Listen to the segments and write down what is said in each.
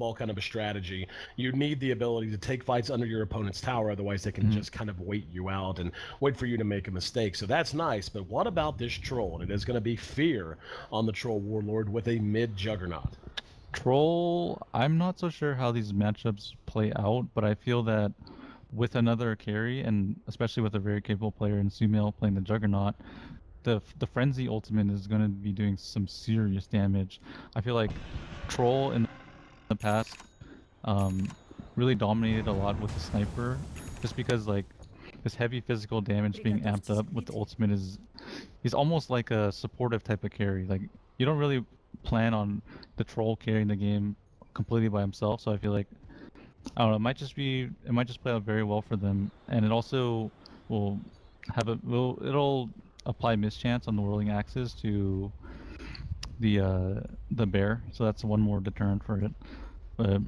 football kind of a strategy, you need the ability to take fights under your opponent's tower, otherwise they can just kind of wait you out and wait for you to make a mistake. So that's nice, but what about this troll? And it is going to be Fear on the Troll Warlord with a mid-juggernaut. Troll, I'm not so sure how these matchups play out, but I feel that with another carry, and especially with a very capable player in Sumail playing the Juggernaut, the Frenzy ultimate is going to be doing some serious damage. I feel like Troll in the past really dominated a lot with the Sniper, just because like this heavy physical damage being amped up with the ultimate he's almost like a supportive type of carry. Like you don't really plan on the Troll carrying the game completely by himself, so I feel like I don't know, it might just play out very well for them, and it also will it'll apply mischance on the whirling axes to the bear, so that's one more deterrent for it. But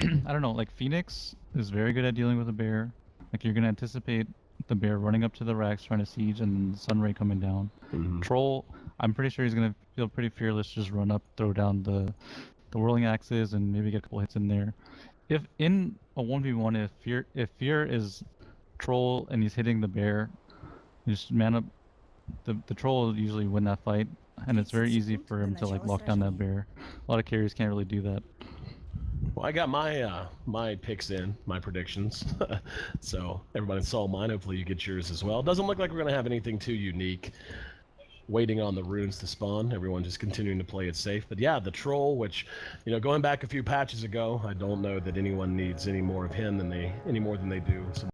I don't know, like Phoenix is very good at dealing with a bear. Like you're gonna anticipate the bear running up to the racks trying to siege and Sunray coming down. Troll, I'm pretty sure he's gonna feel pretty fearless, just run up, throw down the whirling axes, and maybe get a couple hits in there. If in a 1v1, if fear is troll and he's hitting the bear, you just man up. The troll will usually win that fight, and it's very easy for him to like lock down that bear. A lot of carries can't really do that. Well, I got my picks in, my predictions. So everybody saw mine. Hopefully you get yours as well. Doesn't look like we're gonna have anything too unique. Waiting on the runes to spawn. Everyone just continuing to play it safe. But yeah, the troll, which, you know, going back a few patches ago, I don't know that anyone needs any more of him any more than they do. So,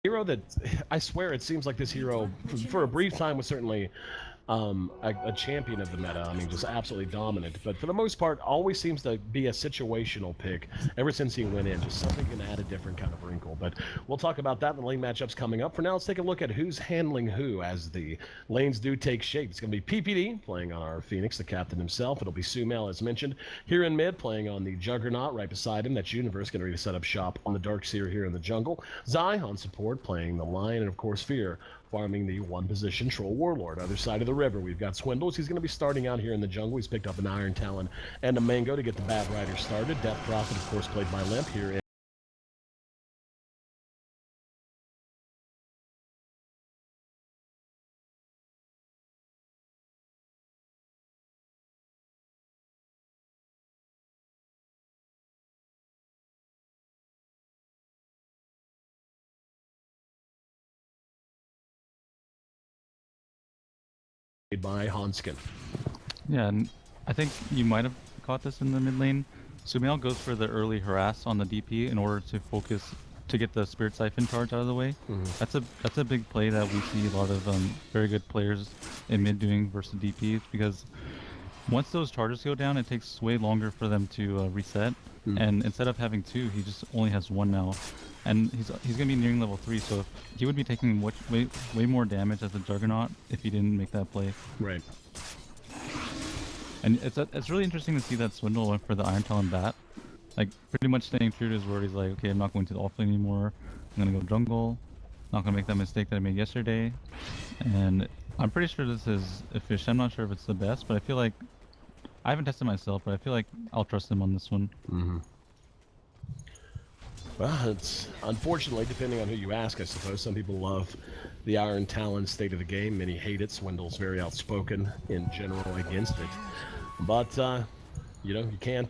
hero that I swear it seems like this hero for a brief time was certainly a champion of the meta. I mean, just absolutely dominant. But for the most part, always seems to be a situational pick ever since he went in. Just something can add a different kind of wrinkle. But we'll talk about that in the lane matchups coming up. For now, let's take a look at who's handling who as the lanes do take shape. It's going to be PPD playing on our Phoenix, the captain himself. It'll be Sumail, as mentioned, here in mid, playing on the Juggernaut right beside him. That's Universe, going to set up shop on the Darkseer here in the jungle. Zai on support, playing the Lion, and of course Fear farming the one-position Troll Warlord. Other side of the river, we've got Swindles. He's going to be starting out here in the jungle. He's picked up an Iron Talon and a Mango to get the Bad Rider started. Death Prophet, of course, played by Limp here in by Hanskin. Yeah, and I think you might have caught this in the mid lane. Sumail goes for the early harass on the DP in order to focus to get the Spirit Siphon charge out of the way. That's a big play that we see a lot of very good players in mid doing versus DPs, because once those charges go down, it takes way longer for them to reset. And instead of having two, he just only has one now. And he's gonna be nearing level 3, so he would be taking way more damage as a Juggernaut if he didn't make that play. Right. And it's really interesting to see that Swindle went for the Iron Talon Bat, like pretty much staying true to his word. He's like, okay, I'm not going to the offlane anymore. I'm gonna go jungle. Not gonna make that mistake that I made yesterday. And I'm pretty sure this is efficient. I'm not sure if it's the best, but I feel like I haven't tested myself, but I feel like I'll trust him on this one. Well, it's unfortunately, depending on who you ask, I suppose. Some people love the Iron Talon state of the game. Many hate it. Swindle's very outspoken in general against it. But, you know, you can't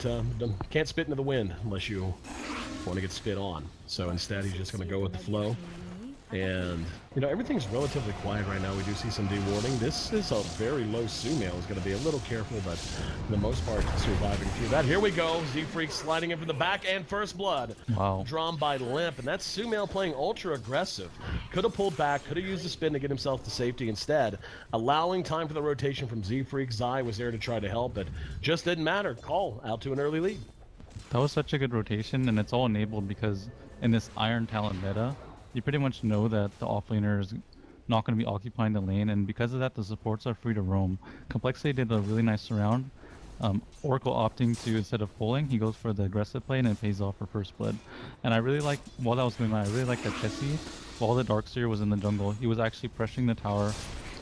spit into the wind unless you want to get spit on. So instead, he's just going to go with the flow. And, you know, everything's relatively quiet right now. We do see some dewarding. This is a very low Sumail. He's going to be a little careful, but for the most part, surviving through that. Here we go. Z-Freak sliding in from the back, and first blood. Wow. Drawn by Limp, and that's Sumail playing ultra aggressive. Could have pulled back, could have used the spin to get himself to safety instead. Allowing time for the rotation from Z-Freak. Zai was there to try to help, but just didn't matter. Call out to an early lead. That was such a good rotation, and it's all enabled because in this Iron Talon meta, you pretty much know that the offlaner is not going to be occupying the lane, and because of that, the supports are free to roam. Complexity did a really nice surround. Oracle opting to, instead of pulling, he goes for the aggressive play, and it pays off for first blood. And I really like, while that was going on, I really like that Chessie, while the Darkseer was in the jungle, he was actually pressuring the tower,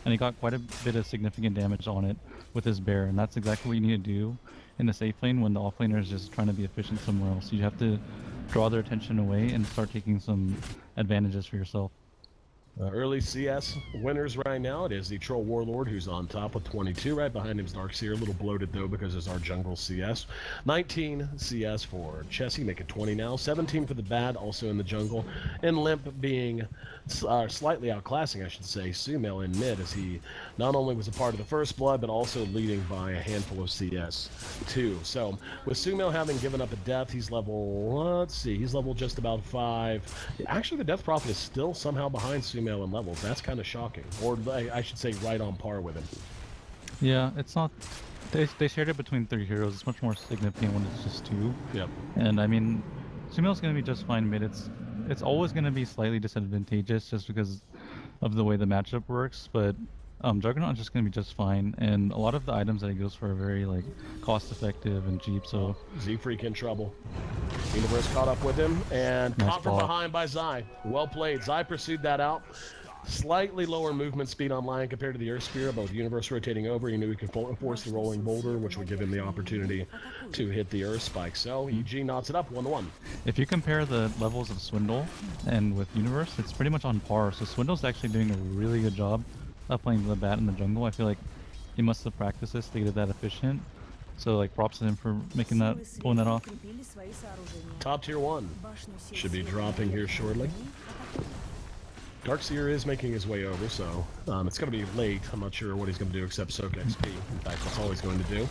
and he got quite a bit of significant damage on it with his bear, and that's exactly what you need to do in the safe lane when the off laner is just trying to be efficient somewhere else. You have to draw their attention away and start taking some advantages for yourself. Early CS winners right now, it is the Troll Warlord who's on top with 22. Right behind him is Darkseer, a little bloated though because it's our jungle CS. 19 CS for Chessie, making 20 now. 17 for the Bad, also in the jungle. And Limp being slightly outclassing, I should say, Sumail in mid, as he not only was a part of the first blood, but also leading by a handful of CS too. So with Sumail having given up a death, he's level, let's see, he's level just about 5. Actually, the Death Prophet is still somehow behind Sumail in levels. That's kind of shocking, or I should say right on par with him. Yeah, it's not. They shared it between 3 heroes. It's much more significant when it's just 2. Yep. And I mean, Sumail's gonna be just fine mid. It's always gonna be slightly disadvantageous just because of the way the matchup works. But Juggernaut's just gonna be just fine, and a lot of the items that he goes for are very like cost-effective and cheap. So Z-Freak in trouble. Universe caught up with him and Nice caught from ball. behind by Zai. Well played. Zai pursued that out. Slightly lower movement speed online compared to the Earth Spear, but with Universe rotating over, he knew he could force the rolling boulder, which would give him the opportunity to hit the Earth Spike. So EG knots it up 1-1. if you compare the levels of Swindle and with Universe, it's pretty much on par. So Swindle's actually doing a really good job of playing the bat in the jungle. I feel like he must have practiced this to get it that efficient. So like props to him for making that, pulling that off. Top tier 1 should be dropping here shortly. Darkseer is making his way over, so it's going to be late. I'm not sure what he's going to do except soak XP. In fact, that's all he's going to do.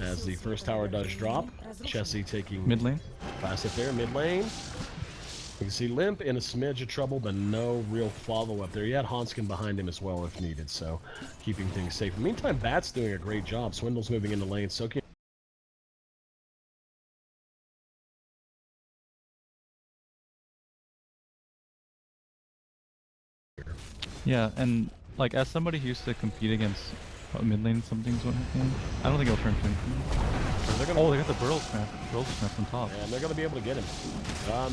As the first tower does drop, Chessie taking Mid lane. pass it there, mid lane. You can see Limp in a smidge of trouble, but no real follow-up there. He had Hanskin behind him as well if needed, so keeping things safe. In the meantime, Bat's doing a great job. Swindle's moving into lane, soaking. Yeah, and like as somebody who used to compete against mid lane, something's what happened. I don't think it'll turn to anything. Oh, they got the Burl Smash on top. And they're going to be able to get him.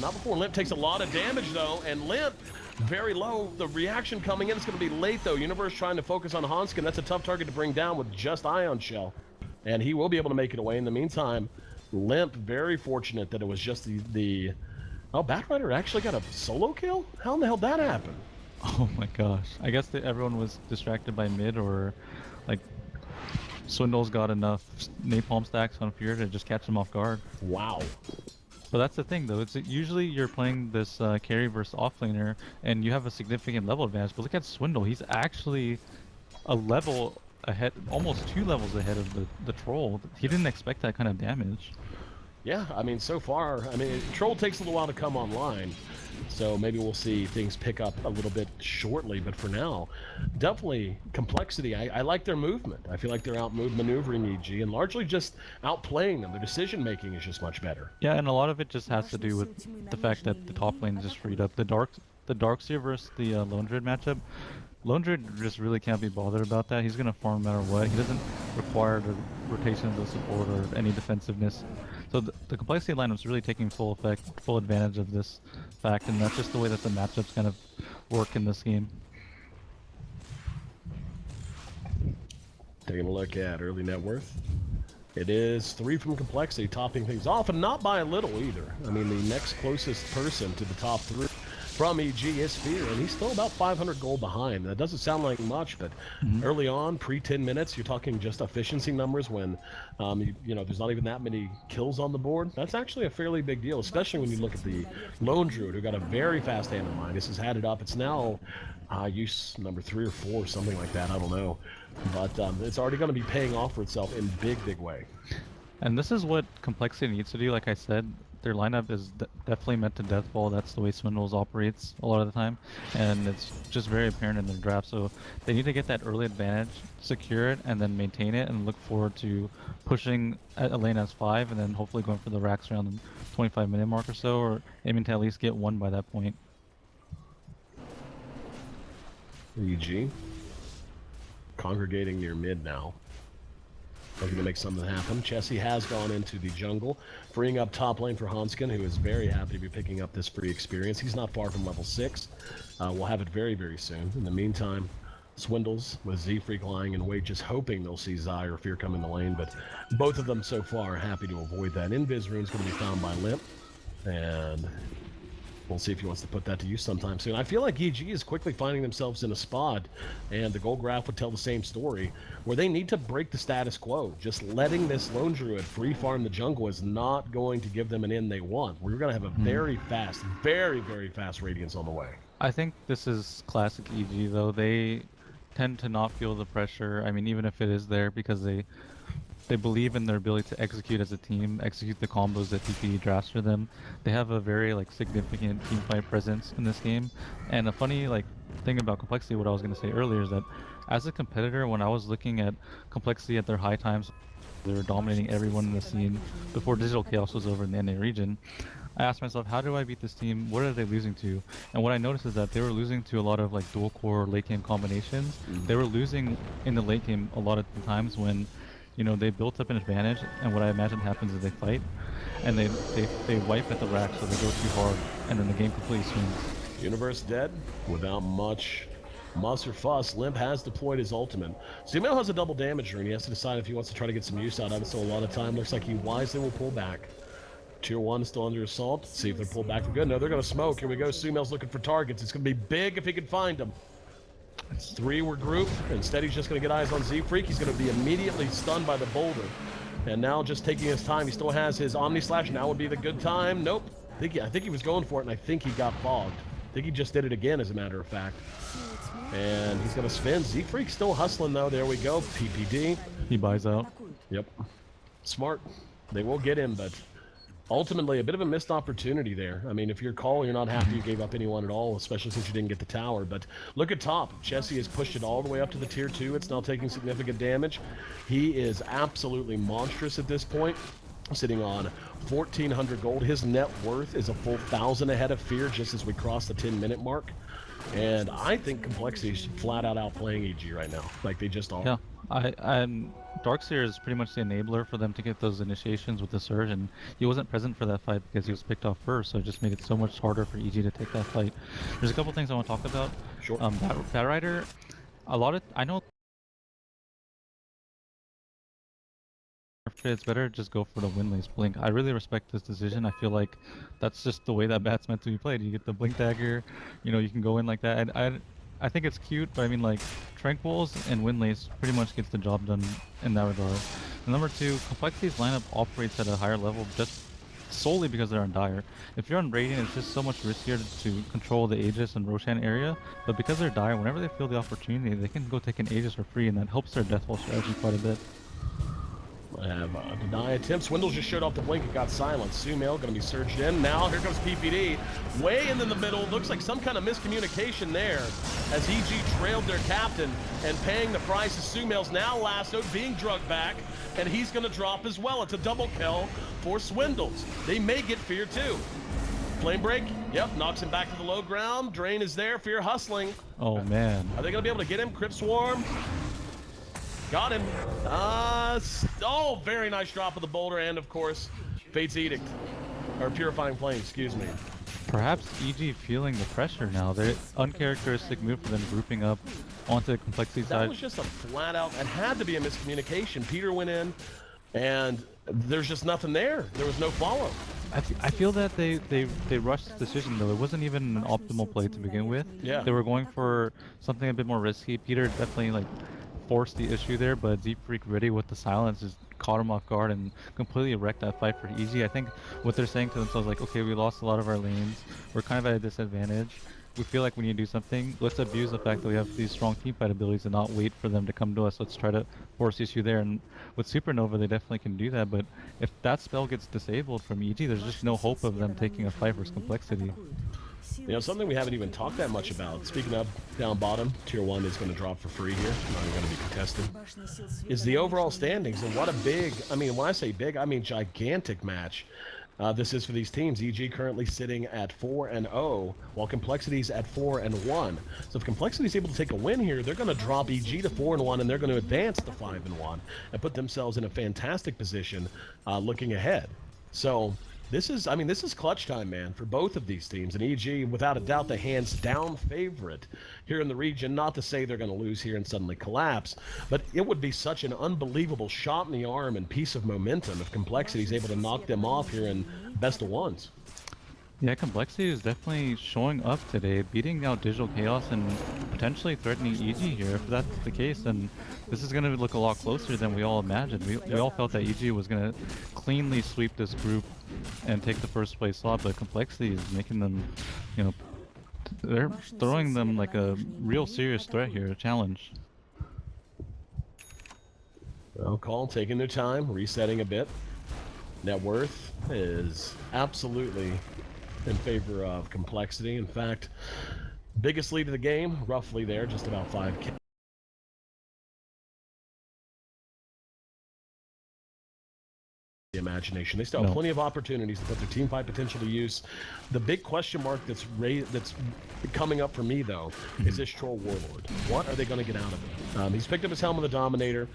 Not before Limp takes a lot of damage, though, and Limp, very low. The reaction coming in is going to be late, though. Universe trying to focus on Hanskin. That's a tough target to bring down with just Ion Shell. And he will be able to make it away. In the meantime, Limp, very fortunate that it was just the... Oh, Batrider actually got a solo kill? How in the hell did that happen? Oh my gosh. I guess that everyone was distracted by mid, or like Swindle's got enough napalm stacks on Fear to just catch him off guard. Wow. But that's the thing though, it's usually you're playing this carry versus offlaner and you have a significant level advantage, but look at Swindle, he's actually a level ahead, almost 2 levels ahead of the troll. He didn't expect that kind of damage. Yeah, I mean, so far, I mean, Troll takes a little while to come online, so maybe we'll see things pick up a little bit shortly, but for now, definitely Complexity. I like their movement. I feel like they're out-maneuvering EG and largely just outplaying them. Their decision-making is just much better. Yeah, and a lot of it just has to do with the fact that the top lane is just freed up. The Darkseer versus the Lone Druid matchup, Lone Druid just really can't be bothered about that. He's going to farm no matter what. He doesn't require the rotation of the support or any defensiveness. So the Complexity lineup's really taking full advantage of this fact, and that's just the way that the matchups kind of work in this game. Taking a look at early net worth. It is 3 from Complexity, topping things off, and not by a little either. I mean, the next closest person to the top 3 from EG is Fear, and he's still about 500 gold behind. That doesn't sound like much, but early on, pre-10 minutes, you're talking just efficiency numbers when, you know, there's not even that many kills on the board. That's actually a fairly big deal, especially when you look at the Lone Druid, who got a very fast hand in mind. This has had it up. It's now use number 3 or 4, something like that. I don't know. But it's already going to be paying off for itself in big way. And this is what Complexity needs to do. Like I said, their lineup is definitely meant to deathball. That's the way Swindles operates a lot of the time, and it's just very apparent in their draft. So they need to get that early advantage, secure it, and then maintain it, and look forward to pushing a lane as 5, and then hopefully going for the racks around the 25-minute mark or so, or aiming to at least get 1 by that point. EG congregating near mid now. Looking to make something happen. Chessie has gone into the jungle, freeing up top lane for Hanskin, who is very happy to be picking up this free experience. He's not far from level 6. We'll have it very soon. In the meantime, Swindles with Z-Freak lying in wait, just hoping they'll see Zai or Fear come in the lane, but both of them so far are happy to avoid that. Invis rune's going to be found by Limp, and we'll see if he wants to put that to use sometime soon. I feel like EG is quickly finding themselves in a spot, and the gold graph would tell the same story, where they need to break the status quo. Just letting this lone druid free farm the jungle is not going to give them an in they want. We're going to have a very fast, very, very fast Radiance on the way. I think this is classic EG though. They tend to not feel the pressure. I mean, even if it is there, because they believe in their ability to execute as a team, execute the combos that TPE drafts for them. They have a very like significant teamfight presence in this game. And a funny like thing about Complexity, what I was going to say earlier, is that as a competitor, when I was looking at Complexity at their high times, they were dominating everyone in the scene before Digital Chaos was over in the NA region. I asked myself, how do I beat this team? What are they losing to? And what I noticed is that they were losing to a lot of like dual core late game combinations. They were losing in the late game a lot of the times when, you know, they built up an advantage, and what I imagine happens is they fight, and they wipe at the rack, so they go too hard, and then the game completely swings. Universe dead without much muss or fuss. Limp has deployed his ultimate. Sumail has a double damage rune. He has to decide if he wants to try to get some use out of it, so a lot of time looks like he wisely will pull back. Tier 1 is still under assault. Let's see if they're pulled back for good. No, they're going to smoke. Here we go. Sumail's looking for targets. It's going to be big if he can find them. 3 were grouped. Instead, he's just going to get eyes on Z-Freak. He's going to be immediately stunned by the boulder. And now just taking his time. He still has his Omni Slash. Now would be the good time. Nope. I think he was going for it, and I think he got fogged. I think he just did it again, as a matter of fact. And he's going to spin. Z-Freak's still hustling, though. There we go. PPD. He buys out. Yep. Smart. They will get him, but ultimately a bit of a missed opportunity there. I mean, if you're Call, you're not happy you gave up anyone at all, especially since you didn't get the tower. But look at top. Jesse has pushed it all the way up to the tier 2. It's now taking significant damage. He is absolutely monstrous at this point, sitting on 1,400 gold. His net worth is a full 1,000 ahead of Fear just as we cross the 10-minute mark. And I think Complexity's flat out outplaying EG right now. Like, they just are. Yeah, I'm Darkseer is pretty much the enabler for them to get those initiations with the Surge, and he wasn't present for that fight because he was picked off first, so it just made it so much harder for EG to take that fight. There's a couple things I want to talk about. Sure. Batrider, I know it's better to just go for the Windlace Blink. I really respect this decision. I feel like that's just the way that Bat's meant to be played. You get the Blink Dagger, you know, you can go in like that. And I think it's cute, but I mean, like, Tranquils and Windlace pretty much gets the job done in that regard. And number 2, Complexity's lineup operates at a higher level just solely because they're on Dire. If you're on Radiant, it's just so much riskier to control the Aegis and Roshan area, but because they're Dire, whenever they feel the opportunity, they can go take an Aegis for free, and that helps their Deathwall strategy quite a bit. I have deny attempt. Swindle just showed off the blink and got silenced. Sumail going to be surged in. Now here comes PPD. Way in the middle. Looks like some kind of miscommunication there as EG trailed their captain, and paying the price is Sumail's now lassoed, being drugged back, and he's going to drop as well. It's a double kill for Swindles. They may get Fear too. Flame break. Yep, knocks him back to the low ground. Drain is there. Fear hustling. Oh man. Are they going to be able to get him? Crypt Swarm. Got him. Oh, very nice drop of the boulder, and of course, Fate's Edict. Or Purifying Flame, excuse me. Perhaps EG feeling the pressure now. They're uncharacteristic move for them grouping up onto the Complexity side. That was just a flat out, it had to be a miscommunication. Peter went in, and there's just nothing there. There was no follow. I feel that they rushed the decision though. It wasn't even an optimal play to begin with. Yeah. They were going for something a bit more risky. Peter definitely like forced the issue there, but Z-Freak ready with the silence just caught him off guard and completely wrecked that fight for EG. I think what they're saying to themselves, like, okay, we lost a lot of our lanes. We're kind of at a disadvantage. We feel like we need to do something. Let's abuse the fact that we have these strong teamfight abilities and not wait for them to come to us. Let's try to force the issue there. And with Supernova, they definitely can do that. But if that spell gets disabled from EG, there's just no hope of them taking a fight versus Complexity. You know, something we haven't even talked that much about, speaking of down bottom, tier 1 is going to drop for free here, not even going to be contested, is the overall standings. And what a big, I mean, when I say big, I mean gigantic match this is for these teams. EG currently sitting at 4-0, while Complexity's at 4-1. So if Complexity's able to take a win here, they're going to drop EG to 4-1, and they're going to advance to 5-1 and put themselves in a fantastic position looking ahead. So This is, I mean, this is clutch time, man, for both of these teams. And EG, without a doubt, the hands-down favorite here in the region. Not to say they're going to lose here and suddenly collapse, but it would be such an unbelievable shot in the arm and piece of momentum if Complexity is able to knock them off here in best of ones. Yeah, Complexity is definitely showing up today, beating out Digital Chaos and potentially threatening EG here. If that's the case, then this is going to look a lot closer than we all imagined. We all felt that EG was going to cleanly sweep this group and take the first place slot, but Complexity is making them, you know, they're throwing them like a real serious threat here, a challenge. Well, Call taking their time, resetting a bit. Net worth is absolutely in favor of Complexity. In fact, biggest lead of the game, roughly there, just about 5K. The imagination. They still have plenty of opportunities to put their team fight potential to use. The big question mark that's coming up for me, though, is this Troll Warlord. What are they going to get out of it? He's picked up his Helm of the Dominator.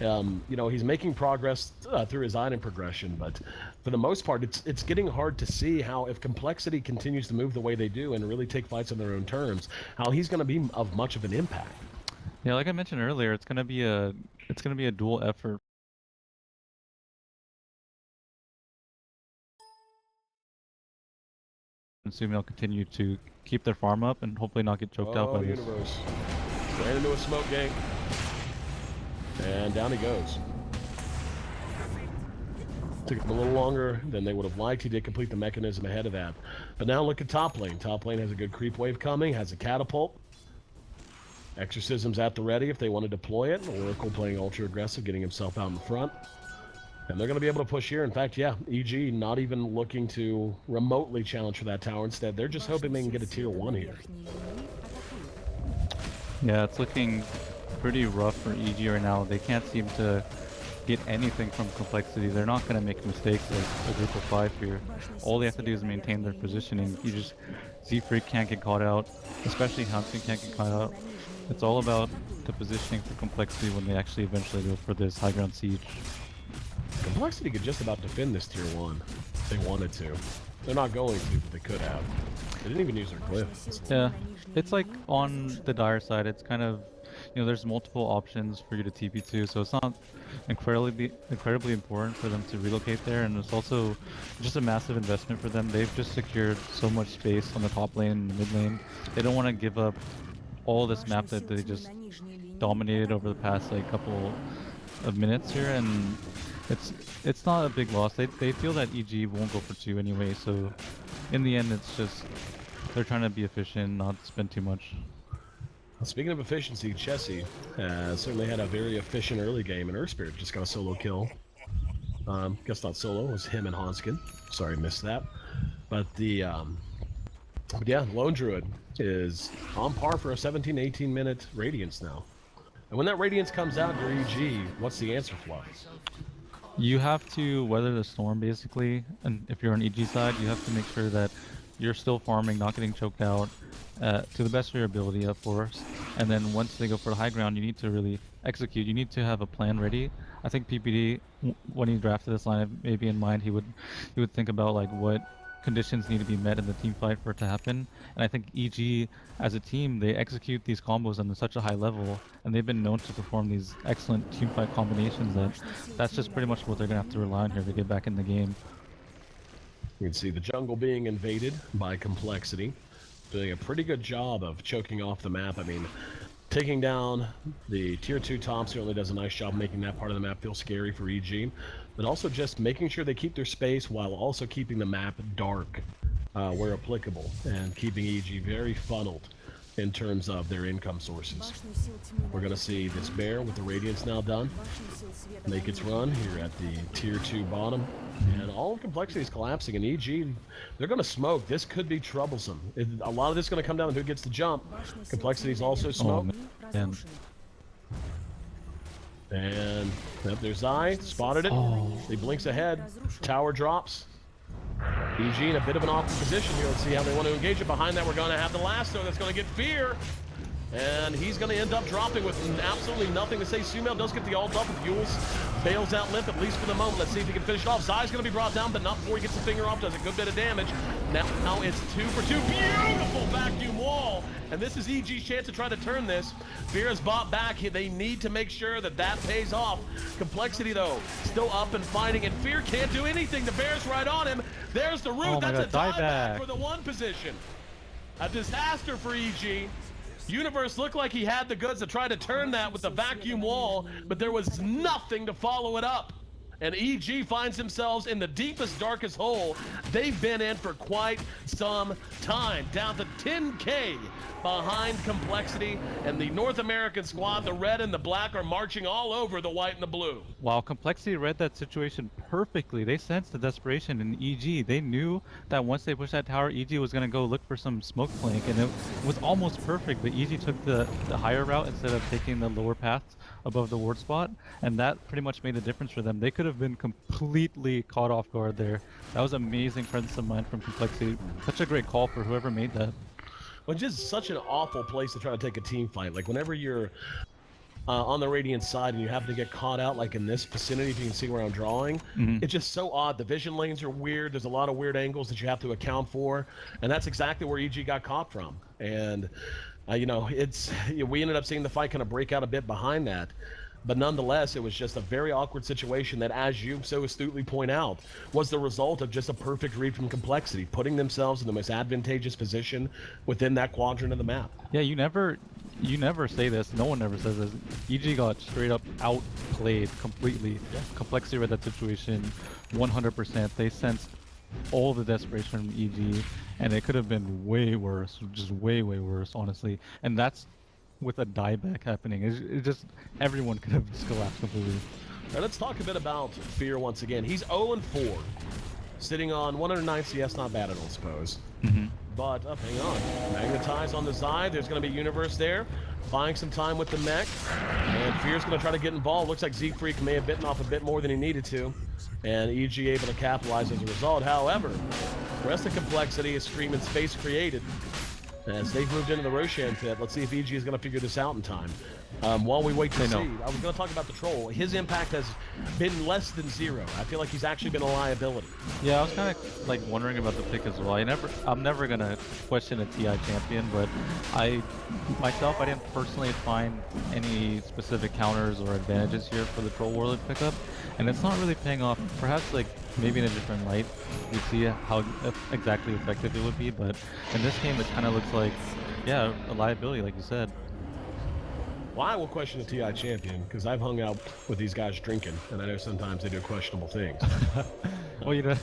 You know, he's making progress through his item progression, but for the most part, it's getting hard to see how, if Complexity continues to move the way they do and really take fights on their own terms, how he's going to be of much of an impact. Yeah, like I mentioned earlier, it's going to be a dual effort. And Sumo continue to keep their farm up and hopefully not get choked out by this. Universe. Ran into a smoke gang. And down he goes. Took him a little longer than they would have liked. He did complete the mechanism ahead of that. But now look at top lane. Top lane has a good creep wave coming, has a catapult. Exorcism's at the ready if they want to deploy it. Oracle playing ultra aggressive, getting himself out in front. And they're going to be able to push here. In fact, yeah, EG not even looking to remotely challenge for that tower. Instead, they're just hoping they can get a tier 1 here. Yeah, it's looking pretty rough for EG right now. They can't seem to get anything from Complexity. They're not going to make mistakes like a group of 5 here. All they have to do is maintain their positioning. Z-Freak can't get caught out, especially Hansen can't get caught out. It's all about the positioning for Complexity when they actually eventually go for this high ground siege. Complexity could just about defend this tier 1 if they wanted to. They're not going to, but they could have. They didn't even use their glyph. Yeah, it's like on the dire side, it's kind of, you know, there's multiple options for you to TP to, so it's not incredibly important for them to relocate there, and it's also just a massive investment for them. They've just secured so much space on the top lane and the mid lane. They don't want to give up all this map that they just dominated over the past like couple of minutes here, and it's not a big loss. They feel that EG won't go for 2 anyway, so in the end it's just they're trying to be efficient, not spend too much. Speaking of efficiency, Chessie has certainly had a very efficient early game, and Earthspirit just got a solo kill. Guess not solo, it was him and Hanskin. Sorry, missed that. But yeah, Lone Druid is on par for a 17-18 minute Radiance now. And when that Radiance comes out, your EG, what's the answer, Fluff? You have to weather the storm, basically, and if you're on EG side, you have to make sure that you're still farming, not getting choked out, to the best of your ability, of course. And then once they go for the high ground, you need to really execute. You need to have a plan ready. I think PPD, when he drafted this lineup, maybe in mind, he would think about like what conditions need to be met in the team fight for it to happen. And I think EG as a team, they execute these combos on such a high level, and they've been known to perform these excellent team fight combinations that's just pretty much what they're gonna have to rely on here to get back in the game. You can see the jungle being invaded by Complexity, doing a pretty good job of choking off the map. I mean, taking down the tier 2 top certainly does a nice job making that part of the map feel scary for EG, but also just making sure they keep their space while also keeping the map dark where applicable, and keeping EG very funneled in terms of their income sources. We're going to see this bear with the Radiance now done make its run here at the tier 2 bottom, and all of Complexity is collapsing, and EG, they're going to smoke. This could be troublesome. A lot of this is going to come down to who gets the jump. Complexity is also smoked. Oh, and yep, there's Zai, spotted it. He blinks ahead, tower drops. EG in a bit of an awkward position here. Let's see how they want to engage it. Behind that, we're going to have the lasso that's going to get Fear. And he's going to end up dropping with absolutely nothing to say. Sumail does get the ult up with Yules. Bails out Limp, at least for the moment. Let's see if he can finish it off. Zai's going to be brought down, but not before he gets the finger off. Does a good bit of damage. Now it's 2 for 2. Beautiful vacuum wall. And this is EG's chance to try to turn this. Fear is bought back. They need to make sure that that pays off. Complexity, though, still up and fighting. And Fear can't do anything. The Bear's right on him. There's the root. Oh That's God, a dieback for the 1 position. A disaster for EG. Universe looked like he had the goods to try to turn that with the vacuum wall, but there was nothing to follow it up. And EG finds themselves in the deepest, darkest hole they've been in for quite some time. Down to 10K behind Complexity, and the North American squad, the red and the black, are marching all over the white and the blue. Wow, Complexity read that situation perfectly. They sensed the desperation in EG. They knew that once they pushed that tower, EG was going to go look for some smoke flank, and it was almost perfect, but EG took the higher route instead of taking the lower paths above the ward spot, and that pretty much made the difference for them. They could have been completely caught off guard there. That was amazing presence of mind from Complexity. Such a great call for whoever made that. Well, just such an awful place to try to take a team fight. Like, whenever you're on the Radiant side and you happen to get caught out, like in this vicinity, if you can see where I'm drawing, it's just so odd. The vision lanes are weird. There's a lot of weird angles that you have to account for, and that's exactly where EG got caught from. And you know, we ended up seeing the fight kind of break out a bit behind that. But nonetheless, it was just a very awkward situation that, as you so astutely point out, was the result of just a perfect read from Complexity, putting themselves in the most advantageous position within that quadrant of the map. Yeah, you never say this. No one ever says this. EG got straight up outplayed completely. Yeah. Complexity read that situation 100%. They sensed all the desperation from EG, and it could have been way worse, just way worse, honestly. And that's with a dieback happening. It just, everyone could have just collapsed completely. Now let's talk a bit about Fear once again. He's 0-4, sitting on 109 CS, not bad at all, I suppose. But, hang on. Magnetize on the side. There's going to be Universe there, buying some time with the mech. And Fear's going to try to get involved. Looks like Freak may have bitten off a bit more than he needed to. And EG able to capitalize as a result. However, the rest of Complexity is screaming space created as they've moved into the Roshan pit. Let's see if EG is going to figure this out in time. While we wait to see, I was going to talk about the Troll. His impact has been less than 0. I feel like he's actually been a liability. Yeah, I was kind of like wondering about the pick as well. I'm never going to question a TI champion, but I didn't personally find any specific counters or advantages here for the Troll Warlord pickup, and it's not really paying off. Perhaps like maybe in a different light, we see how exactly effective it would be, but in this game it kind of looks like, yeah, a liability, like you said. Well, I will question a TI champion because I've hung out with these guys drinking, and I know sometimes they do questionable things. Well, you know,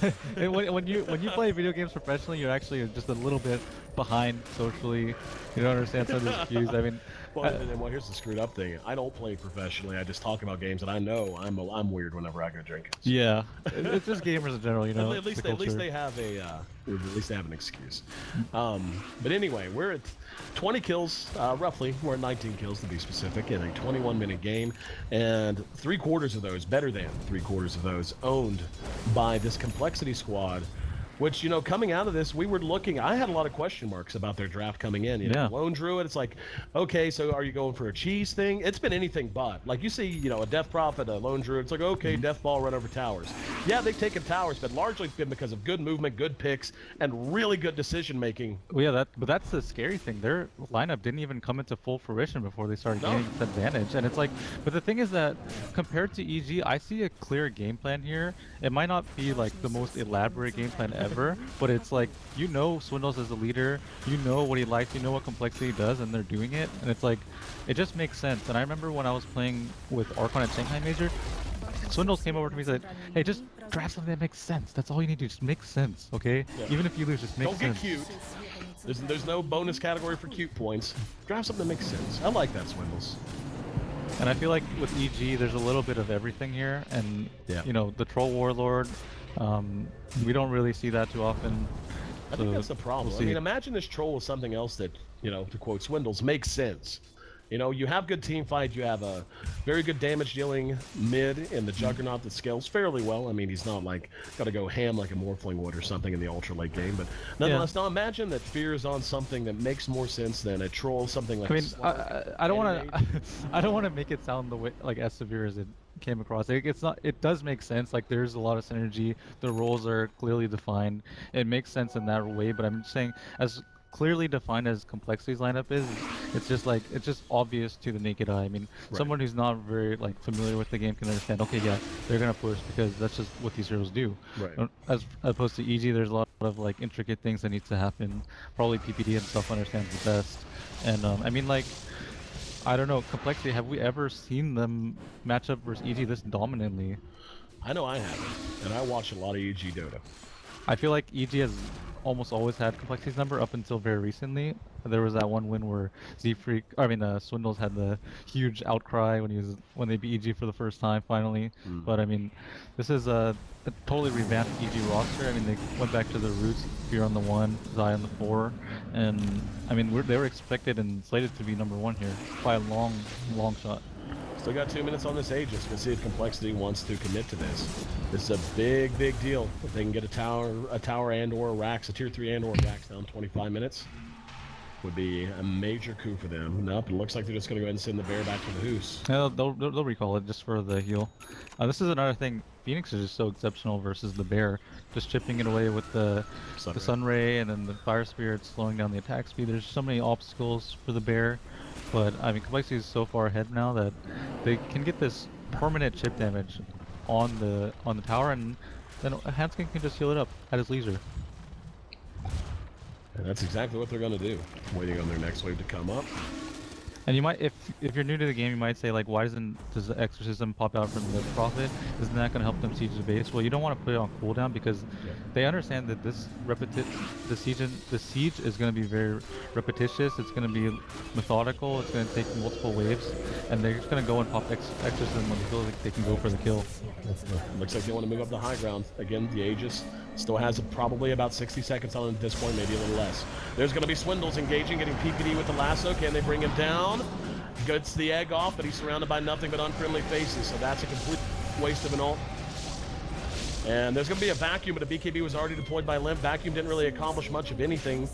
when you play video games professionally, you're actually just a little bit behind socially. You don't understand some of the cues. I mean, well, here's the screwed up thing. I don't play professionally. I just talk about games, and I know I'm weird whenever I go drinking. So. Yeah, it's just gamers in general, you know. At least they have an excuse. But anyway, we're at 20 kills, roughly. We're at 19 kills to be specific in a 21-minute game, and better than three-quarters of those, owned by this Complexity squad. Which, you know, coming out of this, I had a lot of question marks about their draft coming in. You know, Lone Druid, it's like, okay, so are you going for a cheese thing? It's been anything but. Like, you see, you know, a Death Prophet, a Lone Druid, it's like, okay, Death Ball, run over towers. Yeah, they've taken towers, but largely it's been because of good movement, good picks, and really good decision-making. Well, yeah, but that's the scary thing. Their lineup didn't even come into full fruition before they started gaining this advantage. And it's like, but the thing is that compared to EG, I see a clear game plan here. It might not be like the most elaborate game plan ever, but it's like, you know, Swindles is a leader, you know what he likes, you know what Complexity does, and they're doing it, and it's like, it just makes sense. And I remember when I was playing with Archon at Shanghai Major, Swindles came over to me and said, hey, just draft something that makes sense. That's all you need to do, just make sense, okay? Yeah. Even if you lose, just make sense. Don't get cute. There's no bonus category for cute points. Draft something that makes sense. I like that, Swindles. And I feel like with EG, there's a little bit of everything here, and you know, the Troll Warlord, we don't really see that too often. I think that's the problem. I mean, imagine this Troll was something else that, you know, to quote Swindles, makes sense. You know, you have good team fight. You have a very good damage dealing mid in the Juggernaut that scales fairly well. I mean, he's not like got to go ham like a Morphling would or something in the ultra late game, but nonetheless, now imagine that Fear is on something that makes more sense than a troll, something like. I mean, I don't want to, I don't want to make it sound the way like as severe as it came across. It's not. It does make sense. Like there's a lot of synergy. The roles are clearly defined. It makes sense in that way. But I'm saying as clearly defined as complexities lineup is, it's just like it's just obvious to the naked eye. I mean, someone who's not very like familiar with the game can understand. Okay, yeah, they're gonna push because that's just what these heroes do. Right. As opposed to EG, there's a lot of like intricate things that need to happen. Probably PPD himself understands the best. And I mean, like, I don't know, complexity. Have we ever seen them match up versus EG this dominantly? I know I haven't, and I watch a lot of EG Dota. I feel like EG has almost always had complexities number up until very recently. There was that one win where Swindles had the huge outcry when they beat EG for the first time finally. But I mean, this is a totally revamped EG roster. I mean, they went back to their roots. Fear on the 1, Zai on the 4, and I mean they were expected and slated to be #1 here by a long shot. Still got 2 minutes on this Aegis. We'll see if Complexity wants to commit to this. This is a big deal. If they can get a tower and/or a Rax, a tier 3 and/or Rax down 25 minutes, would be a major coup for them. Nope, it looks like they're just going to go ahead and send the bear back to the Hoos. Yeah, they'll recall it just for the heal. This is another thing. Phoenix is just so exceptional versus the bear, just chipping it away with the Sunray and then the Fire Spirit slowing down the attack speed. There's so many obstacles for the bear. But I mean, Complexity is so far ahead now that they can get this permanent chip damage on the tower, and then Hanskin can just heal it up at his leisure. And that's exactly what they're going to do. Waiting on their next wave to come up. And you might, if you're new to the game, you might say like, why does the exorcism pop out from the prophet? Isn't that going to help them siege the base? Well, you don't want to put it on cooldown because they understand that the siege is going to be very repetitious. It's going to be methodical. It's going to take multiple waves, and they're just going to go and pop exorcism when they feel like they can go for the kill. Looks like they want to move up the high ground. Again, the Aegis still has probably about 60 seconds on it at this point, maybe a little less. There's going to be Swindles engaging, getting PPD with the lasso. Can they bring him down? Gets the egg off, but he's surrounded by nothing but unfriendly faces, so that's a complete waste of an ult. And there's going to be a vacuum, but a BKB was already deployed by Limp. Vacuum didn't really accomplish much of anything.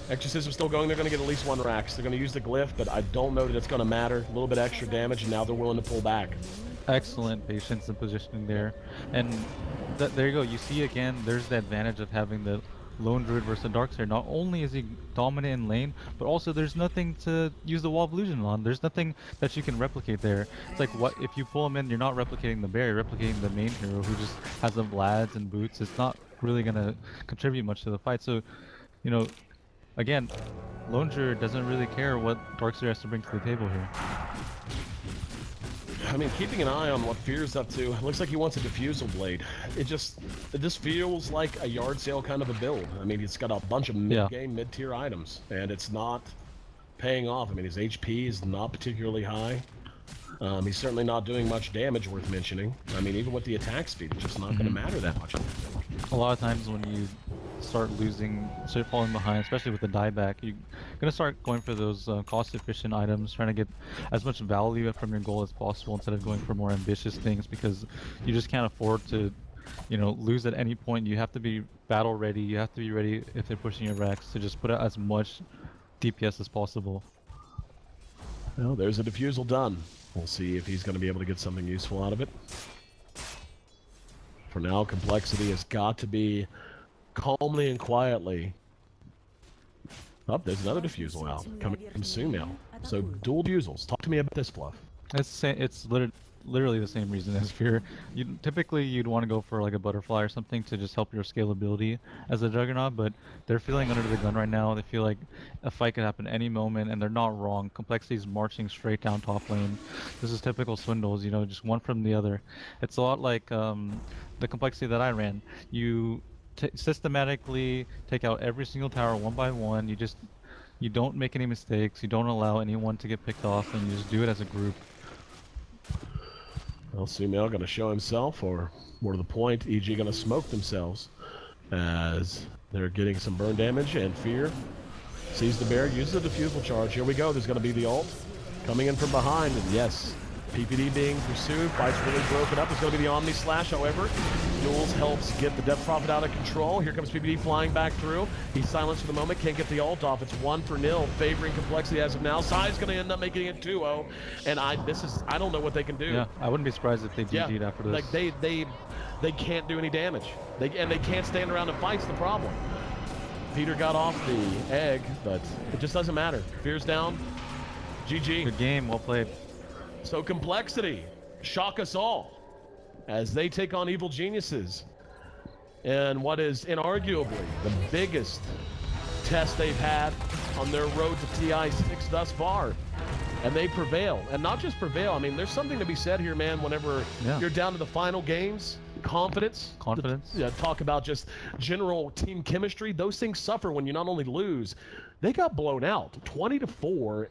Exorcism still going. They're going to get at least 1 Rax. They're going to use the glyph, but I don't know that it's going to matter. A little bit extra damage, and now they're willing to pull back. Excellent patience and positioning there. And there you go. You see again, there's the advantage of having the Lone Druid versus Darkseer. Not only is he dominant in lane, but also there's nothing to use the Wall of Illusion on. There's nothing that you can replicate there. It's like, what if you pull him in, you're not replicating the bear, you're replicating the main hero who just has the Vlads and boots. It's not really going to contribute much to the fight. So, you know, again, Lone Druid doesn't really care what Darkseer has to bring to the table here. I mean, keeping an eye on what Fear's up to. It looks like he wants a Diffusal Blade. It just feels like a yard sale kind of a build. I mean, it's got a bunch of mid-game, mid-tier items, and it's not paying off. I mean, his HP is not particularly high. He's certainly not doing much damage worth mentioning. I mean, even with the attack speed, it's just not going to matter that much. A lot of times when you start falling behind, especially with the dieback, you're going to start going for those cost-efficient items, trying to get as much value from your goal as possible instead of going for more ambitious things, because you just can't afford to, you know, lose at any point. You have to be battle ready. You have to be ready if they're pushing your Rex to just put out as much DPS as possible. Well, there's a Diffusal done. We'll see if he's going to be able to get something useful out of it. For now, Complexity has got to be calmly and quietly. Oh, there's another Diffusal out coming from Sumail. So dual Diffusals. Talk to me about this bluff. It's literally the same reason as Fear. Typically you'd want to go for like a Butterfly or something to just help your scalability as a Juggernaut, but they're feeling under the gun right now. They feel like a fight could happen any moment, and they're not wrong. Complexity's marching straight down top lane. This is typical Swindles, you know, just one from the other. It's a lot like the Complexity that I ran. You systematically take out every single tower one by one. You don't make any mistakes. You don't allow anyone to get picked off, and you just do it as a group. Well, Sumail going to show himself, or more to the point, EG going to smoke themselves as they're getting some burn damage, and Fear Sees the bear, uses the defusal charge. Here we go. There's going to be the ult coming in from behind. And yes, PPD being pursued. Fight's really broken up. There's going to be the Omni Slash, however. Jules helps get the Death Prophet out of control. Here comes PPD flying back through. He's silenced for the moment. Can't get the ult off. It's 1-0, favoring Complexity as of now. Sai's going to end up making it 2-0. And I don't know what they can do. Yeah, I wouldn't be surprised if they GG'd after this. Like they can't do any damage. They can't stand around and fight's the problem. Peter got off the egg, but it just doesn't matter. Fear's down. GG. Good game, well played. So Complexity shock us all as they take on Evil Geniuses and what is inarguably the biggest test they've had on their road to TI6 thus far. And they prevail. And not just prevail, I mean, there's something to be said here, man, whenever you're down to the final games. Confidence. Talk about just general team chemistry. Those things suffer when you not only lose, they got blown out 20-4.